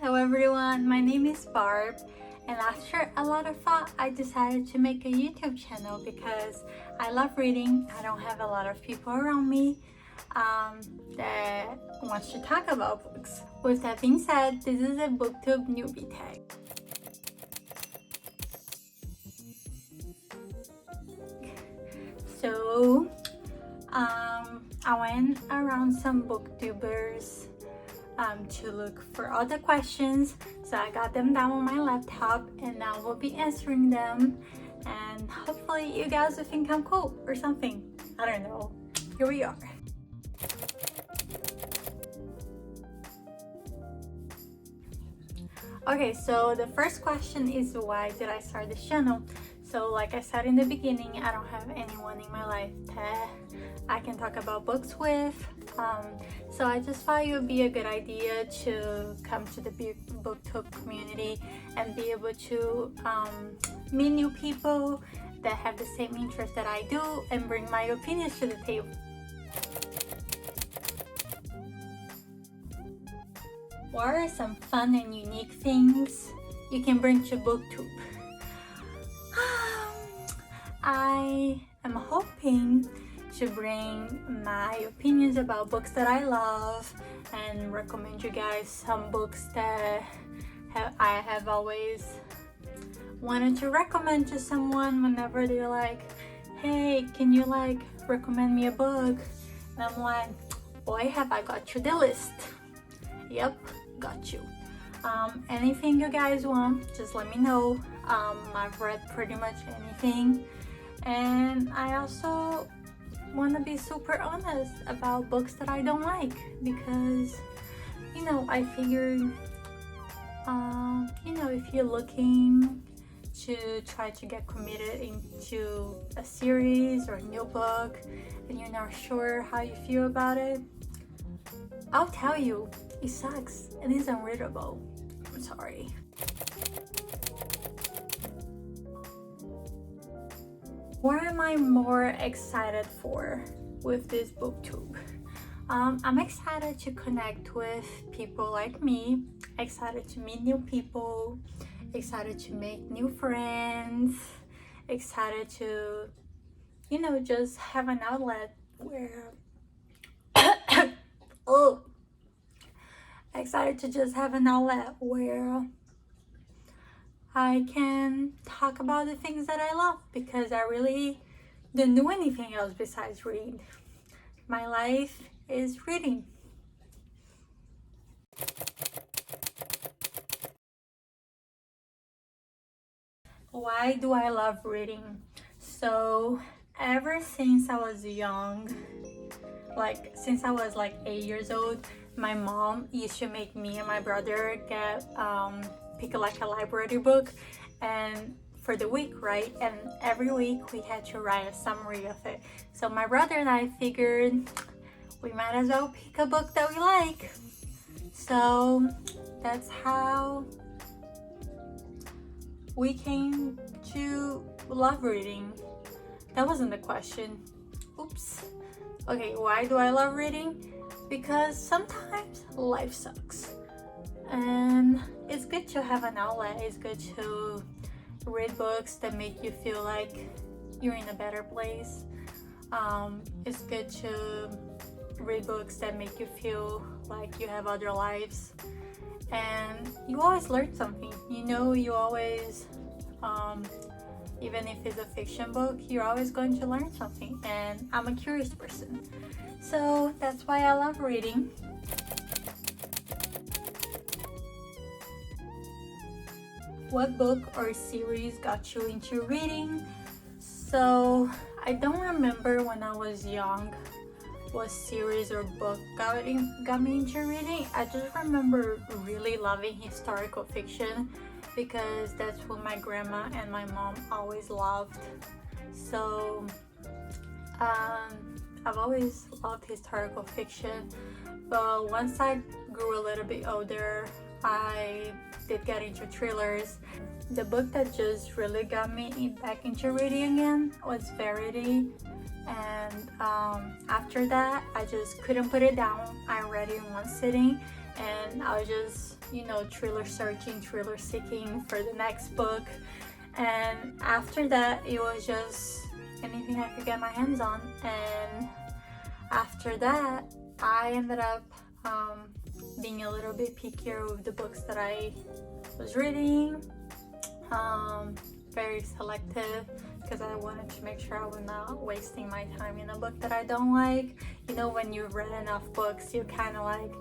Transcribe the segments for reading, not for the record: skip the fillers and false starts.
Hello everyone, my name is Barb, and after a lot of thought I decided to make a YouTube channel because I love reading. I don't have a lot of people around me that wants to talk about books. With that being said, this is a Booktube Newbie Tag. So I went around some booktubers to look for all the questions, so I got them down on my laptop and now we'll be answering them, and hopefully you guys will think I'm cool or something. I don't know. Here we are. Okay, so the first question is, why did I start this channel? So like I said in the beginning, I don't have anyone in my life that I can talk about books with. So I just thought it would be a good idea to come to the booktube community and be able to meet new people that have the same interest that I do and bring my opinions to the table. What are some fun and unique things you can bring to booktube? I am hoping to bring my opinions about books that I love and recommend you guys some books that I have always wanted to recommend to someone whenever they're like, hey, can you like recommend me a book? And I'm like, boy, have I got you the list. Yep, got you. Anything you guys want, just let me know. I've read pretty much anything, and I also want to be super honest about books that I don't like, because I figured if you're looking to try to get committed into a series or a new book and you're not sure how you feel about it, I'll tell you, it sucks and it's unreadable. I'm sorry. What am I more excited for with this booktube? I'm excited to connect with people like me, excited to meet new people, excited to make new friends, excited to, just have an outlet where excited to just have an outlet where I can talk about the things that I love, because I really don't do anything else besides read. My life is reading. Why do I love reading? So ever since I was young, since I was 8 years old, my mom used to make me and my brother pick a library book and for the week, right? And every week we had to write a summary of it. So my brother and I figured we might as well pick a book that we like. So that's how we came to love reading. That wasn't the question. Oops. Okay, why do I love reading? Because sometimes life sucks, and it's good to have an outlet. It's good to read books that make you feel like you're in a better place. It's good to read books that make you feel like you have other lives, and you always learn something. You always, even if it's a fiction book, you're always going to learn something, and I'm a curious person. So that's why I love reading. What book or series got you into reading? So I don't remember when I was young what series or book got me into reading. I just remember really loving historical fiction, because that's what my grandma and my mom always loved. So I've always loved historical fiction, but once I grew a little bit older, I did get into thrillers. The book that just really got me back into reading again was Verity, and after that I just couldn't put it down. I read it in one sitting, and I was just, you know, thriller searching, thriller seeking for the next book. And after that, it was just anything I could get my hands on. And after that, I ended up being a little bit pickier with the books that I was reading, very selective, because I wanted to make sure I was not wasting my time in a book that I don't like. You know, when you've read enough books, you kind of like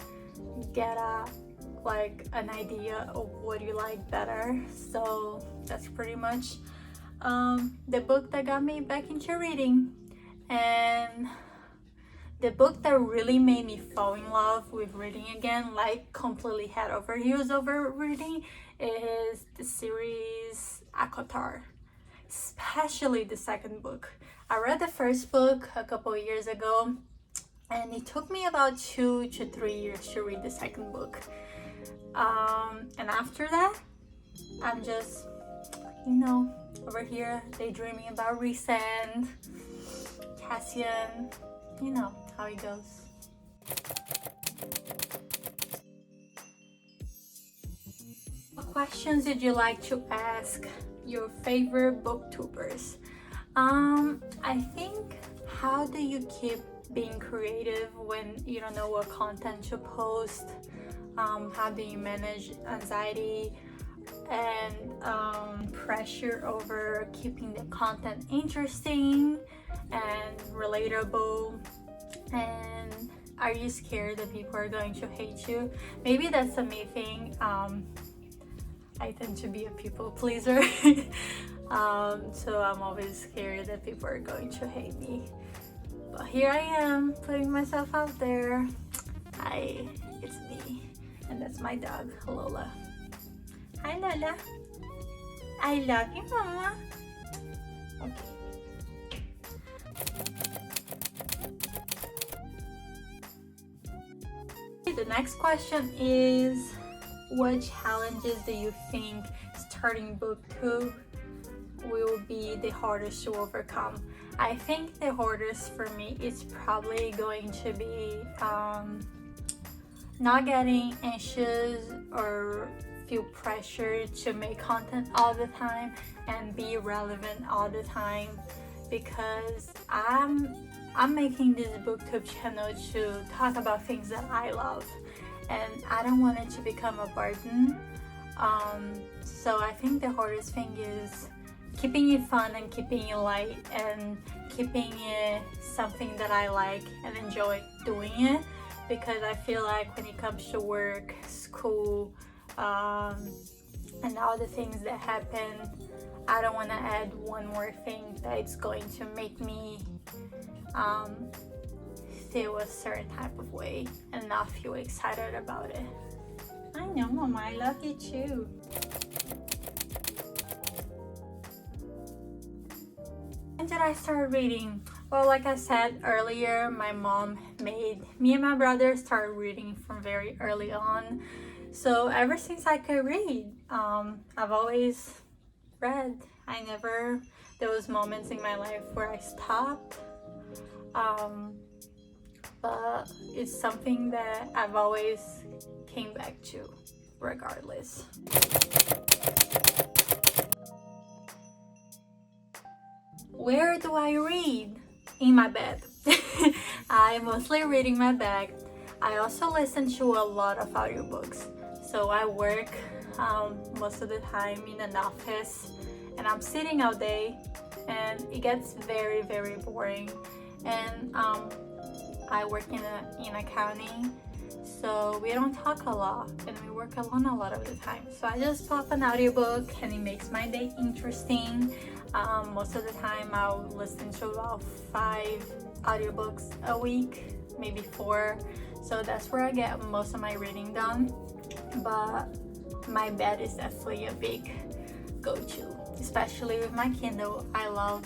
get an idea of what you like better. So that's pretty much the book that got me back into reading. And the book that really made me fall in love with reading again, like completely head over heels over reading, is the series ACOTAR, especially the second book. I read the first book a couple of years ago, and it took me about 2 to 3 years to read the second book. And after that, I'm just, you know, over here daydreaming about Rhysand, Cassian, you know how it goes. What questions did you like to ask your favorite booktubers? I think, how do you keep being creative when you don't know what content to post? How do you manage anxiety and pressure over keeping the content interesting and relatable? And are you scared that people are going to hate you? Maybe that's a me thing. I tend to be a people pleaser. So I'm always scared that people are going to hate me. But here I am, putting myself out there. It's me. And that's my dog, Lola. Hi, Lola. I love you, Mama. Okay. The next question is, what challenges do you think starting Booktube will be the hardest to overcome? I think the hardest for me is probably going to be not getting anxious or feel pressure to make content all the time and be relevant all the time, because I'm making this booktube channel to talk about things that I love, and I don't want it to become a burden. So I think the hardest thing is keeping it fun and keeping it light and keeping it something that I like and enjoy doing it, because I feel like when it comes to work, school, and all the things that happen, I don't want to add one more thing that's going to make me feel a certain type of way and not feel excited about it. I know, Mama, I love you too. When did I start reading? Well, like I said earlier, my mom made me and my brother start reading from very early on. So ever since I could read, I've always read. There was moments in my life where I stopped, but it's something that I've always came back to regardless. Where do I read? In my bed. I mostly read in my bag. I also listen to a lot of audiobooks. So I work most of the time in an office, and I'm sitting all day, and it gets very, very boring. And I work in accounting, so we don't talk a lot and we work alone a lot of the time. So I just pop an audiobook and it makes my day interesting. Most of the time I'll listen to about 5 audiobooks a week, maybe 4. So that's where I get most of my reading done. But my bed is definitely a big go-to, especially with my Kindle. I love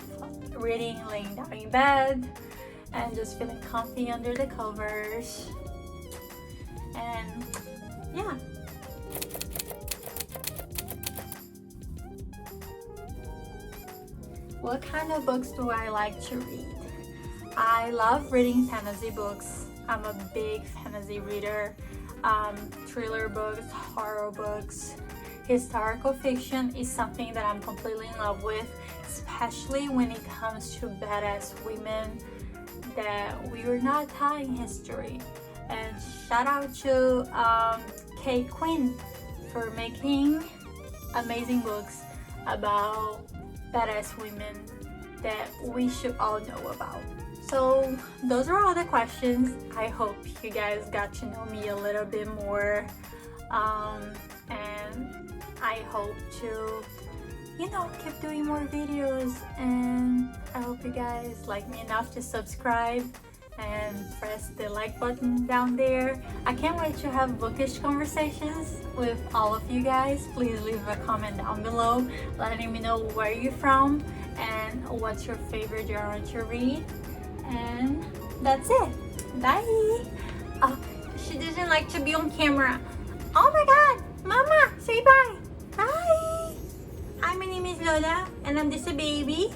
reading laying down in bed and just feeling comfy under the covers. And yeah. What kind of books do I like to read? I love reading fantasy books. I'm a big fantasy reader. thriller books, horror books, historical fiction is something that I'm completely in love with, especially when it comes to badass women that we were not taught in history. And shout out to Kate Quinn for making amazing books about badass women that we should all know about. So those are all the questions. I hope you guys got to know me a little bit more, and I hope to, you know, keep doing more videos, and I hope you guys like me enough to subscribe and press the like button down there. I can't wait to have bookish conversations with all of you guys. Please leave a comment down below letting me know where you're from and what's your favorite genre to read. And that's it. Bye. Oh, she doesn't like to be on camera. Oh my god, Mama, say bye. Bye. Hi, my name is Lola and I'm just a baby.